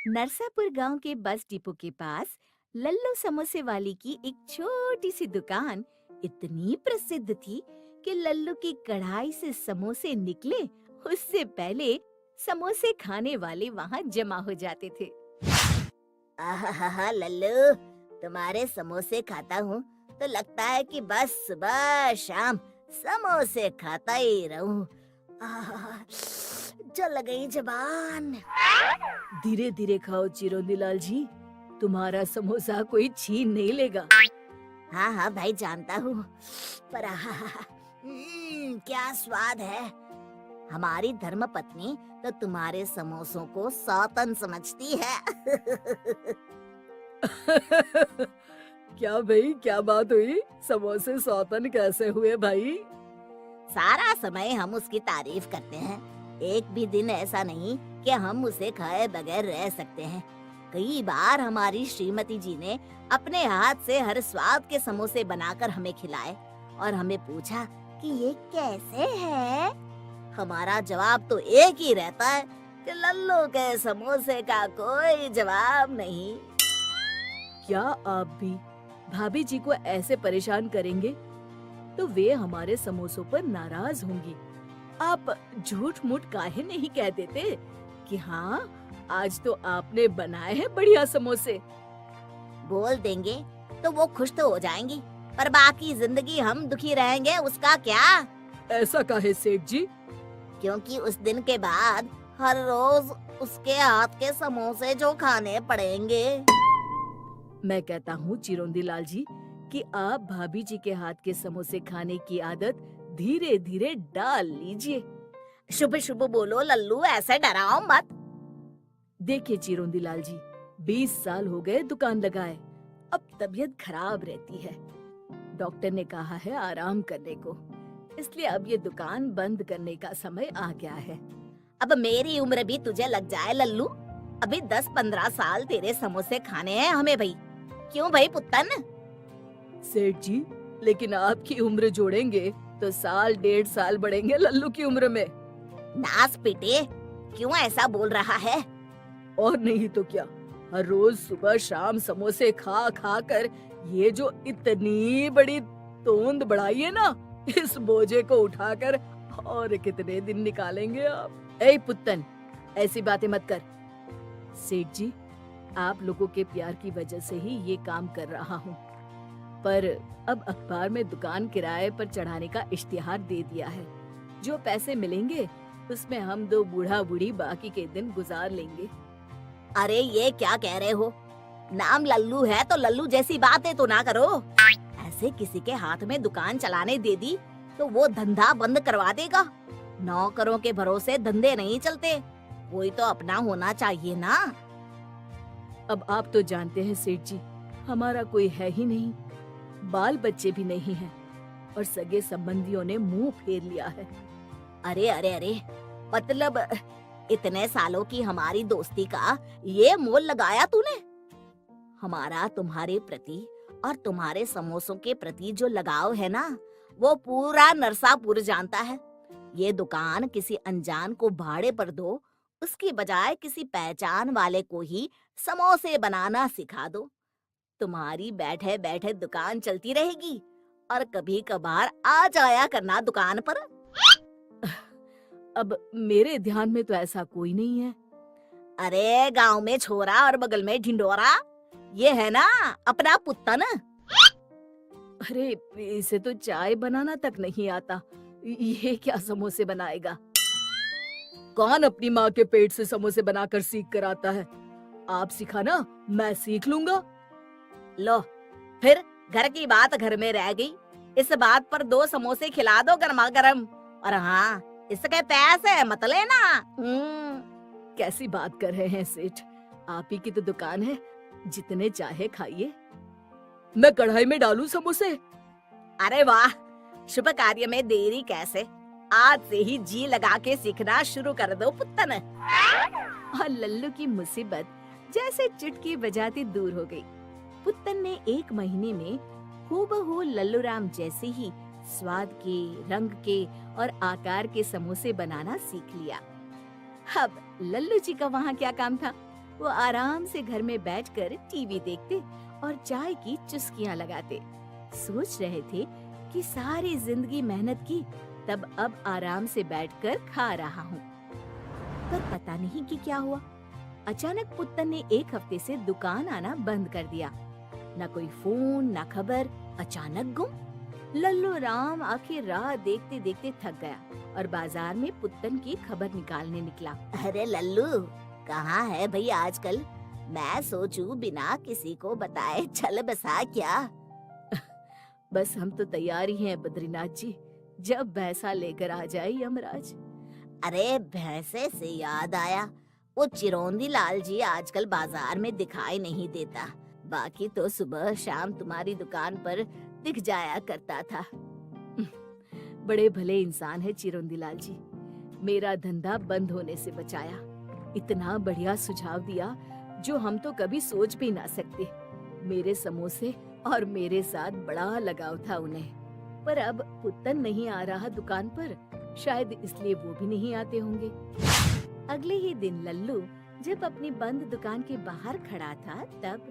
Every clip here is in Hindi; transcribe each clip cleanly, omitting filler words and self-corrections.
नरसापुर गांव के बस डिपो के पास लल्लू समोसे वाली की एक छोटी सी दुकान इतनी प्रसिद्ध थी कि लल्लू की कढ़ाई से समोसे निकले उससे पहले समोसे खाने वाले वहां जमा हो जाते थे। आहा लल्लू, तुम्हारे समोसे खाता हूँ तो लगता है कि बस सुबह शाम समोसे खाता ही रहूं। आहा, जल गई जबान। धीरे धीरे खाओ चिरोंदी लाल जी, तुम्हारा समोसा कोई छीन नहीं लेगा। हाँ हाँ भाई, जानता हूँ, पर क्या स्वाद है। हमारी धर्म पत्नी तो तुम्हारे समोसों को सौतन समझती है। क्या भाई, क्या बात हुई? समोसे सौतन कैसे हुए भाई? सारा समय हम उसकी तारीफ करते हैं, एक भी दिन ऐसा नहीं कि हम उसे खाए बगैर रह सकते हैं। कई बार हमारी श्रीमती जी ने अपने हाथ से हर स्वाद के समोसे बनाकर हमें खिलाए और हमें पूछा कि ये कैसे है। हमारा जवाब तो एक ही रहता है कि लल्लू के समोसे का कोई जवाब नहीं। क्या आप भी भाभी जी को ऐसे परेशान करेंगे तो वे हमारे समोसों पर नाराज होंगी। आप झूठ मूठ काहे नहीं कह देते कि हाँ, आज तो आपने बनाए हैं बढ़िया समोसे। बोल देंगे तो वो खुश तो हो जाएंगी, पर बाकी जिंदगी हम दुखी रहेंगे उसका क्या? ऐसा काहे सेठ जी? क्योंकि उस दिन के बाद हर रोज उसके हाथ के समोसे जो खाने पड़ेंगे। मैं कहता हूँ चिरोंदी लाल जी कि आप भाभी जी के हाथ के समोसे खाने की आदत धीरे धीरे डाल लीजिए। शुभ शुभ बोलो लल्लू, ऐसे डराओ मत। देखिए चिरोंदी लाल जी, 20 साल हो गए दुकान लगाए, अब तबीयत खराब रहती है। डॉक्टर ने कहा है आराम करने को, इसलिए अब ये दुकान बंद करने का समय आ गया है। अब मेरी उम्र भी तुझे लग जाए लल्लू, अभी 10-15 साल तेरे समोसे खाने हैं हमें भाई। क्यों भाई पुत्तन? सेठ जी, लेकिन आपकी उम्र जोड़ेंगे तो साल 1.5 साल बढ़ेंगे लल्लू की उम्र में। नास पीटे, क्यों ऐसा बोल रहा है? और नहीं तो क्या, हर रोज सुबह शाम समोसे खा खा कर ये जो इतनी बड़ी तोंद बढ़ाई है ना, इस बोझे को उठाकर और कितने दिन निकालेंगे आप? ए पुत्तन, ऐसी बातें मत कर। सेठ जी, आप लोगों के प्यार की वजह से ही ये काम कर रहा हूँ, पर अब अखबार में दुकान किराए पर चढ़ाने का इश्तिहार दे दिया है। जो पैसे मिलेंगे उसमें हम दो बूढ़ा बूढ़ी बाकी के दिन गुजार लेंगे। अरे ये क्या कह रहे हो? नाम लल्लू है तो लल्लू जैसी बातें तो ना करो। ऐसे किसी के हाथ में दुकान चलाने दे दी तो वो धंधा बंद करवा देगा। नौकरों के भरोसे धंधे नहीं चलते, कोई तो अपना होना चाहिए ना। अब आप तो जानते हैं सेठ जी, हमारा कोई है ही नहीं, बाल बच्चे भी नहीं हैं और सगे संबंधियों ने मुंह फेर लिया है। अरे अरे अरे, मतलब इतने सालों की हमारी दोस्ती का ये मोल लगाया तूने? हमारा तुम्हारे प्रति और तुम्हारे समोसों के प्रति जो लगाव है ना, वो पूरा नरसापुर जानता है। ये दुकान किसी अनजान को भाड़े पर दो, उसकी बजाय किसी पहचान वाले को ही समोसे बनाना सिखा दो। तुम्हारी बैठे बैठे दुकान चलती रहेगी और कभी कभार आ जाया करना दुकान पर। अब मेरे ध्यान में तो ऐसा कोई नहीं है। अरे गांव में छोरा और बगल में ढिंडोरा, ये है ना अपना पुत्तन। अरे इसे तो चाय बनाना तक नहीं आता, ये क्या समोसे बनाएगा? कौन अपनी माँ के पेट से समोसे बनाकर सीख कर आता है? आप सिखाना, मैं सीख लूंगा। लो, फिर घर की बात घर में रह गई। इस बात पर 2 समोसे खिला दो गर्मा गर्म, और हाँ, इसके पैसे मत लेना। कैसी बात कर रहे हैं सेठ, आप ही की तो दुकान है, जितने चाहे खाइए। मैं कढ़ाई में डालूं समोसे? अरे वाह, शुभ कार्य में देरी कैसे, आज से ही जी लगा के सीखना शुरू कर दो पुत्तन। और लल्लू की मुसीबत जैसे चुटकी बजाती दूर हो गई। पुत्तन ने 1 महीने में हूबहू लल्लू राम जैसे ही स्वाद के, रंग के और आकार के समोसे बनाना सीख लिया। अब लल्लू जी का वहाँ क्या काम था? वो आराम से घर में बैठकर टीवी देखते और चाय की चुस्कियां लगाते। सोच रहे थे कि सारी जिंदगी मेहनत की, तब अब आराम से बैठकर खा रहा हूँ। पर पता नहीं कि क्या हुआ, अचानक पुत्तन ने एक हफ्ते से दुकान आना बंद कर दिया। न कोई फोन न खबर, अचानक गुम। लल्लू राम आखिर राह देखते देखते थक गया और बाजार में पुत्तन की खबर निकालने निकला। अरे लल्लू, कहाँ है भाई आजकल? मैं सोचूं बिना किसी को बताए चल बसा क्या? बस हम तो तैयार ही हैं बद्रीनाथ जी, जब भैंसा लेकर आ जाए यमराज। अरे भैंसे से याद आया, वो चिरौंदी लाल जी आजकल बाजार में दिखाई नहीं देता। बाकी तो सुबह शाम तुम्हारी दुकान पर दिख जाया करता था। बड़े भले इंसान है चिरौंदीलाल जी, मेरा धंधा बंद होने से बचाया। इतना बढ़िया सुझाव दिया जो हम तो कभी सोच भी ना सकते। मेरे समोसे और मेरे साथ बड़ा लगाव था उन्हें। पर अब पुत्तन नहीं आ रहा दुकान पर, शायद इसलिए वो भी नहीं आते होंगे। अगले ही दिन लल्लू जब अपनी बंद दुकान के बाहर खड़ा था तब,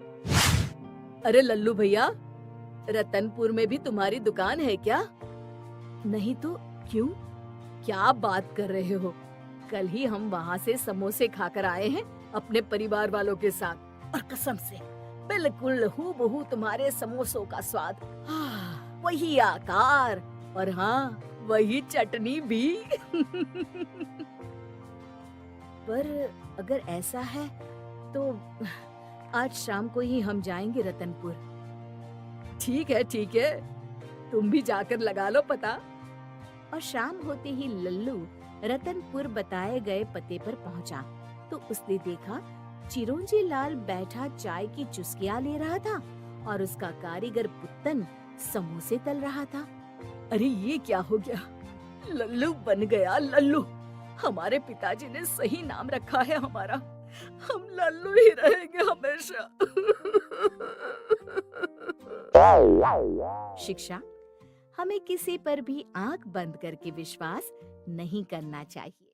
अरे लल्लू भैया, रतनपुर में भी तुम्हारी दुकान है क्या? नहीं तो क्यों? क्या बात कर रहे हो? कल ही हम वहाँ से समोसे खाकर आए हैं अपने परिवार वालों के साथ, और कसम से बिल्कुल हूबहू तुम्हारे समोसों का स्वाद। वही आकार और हाँ, वही चटनी भी। पर अगर ऐसा है तो आज शाम को ही हम जाएंगे रतनपुर। ठीक है, तुम भी जाकर लगा लो पता। और शाम होते ही लल्लू रतनपुर बताए गए पते पर पहुंचा तो उसने देखा चिरौंजी लाल बैठा चाय की चुस्कियां ले रहा था और उसका कारीगर पुत्तन समोसे तल रहा था। अरे ये क्या हो गया? लल्लू बन गया लल्लू। हमारे पिताजी ने सही नाम रखा है हमारा। हम लल्लू ही रहेंगे हमेशा। शिक्षा, हमें किसी पर भी आंख बंद करके विश्वास नहीं करना चाहिए।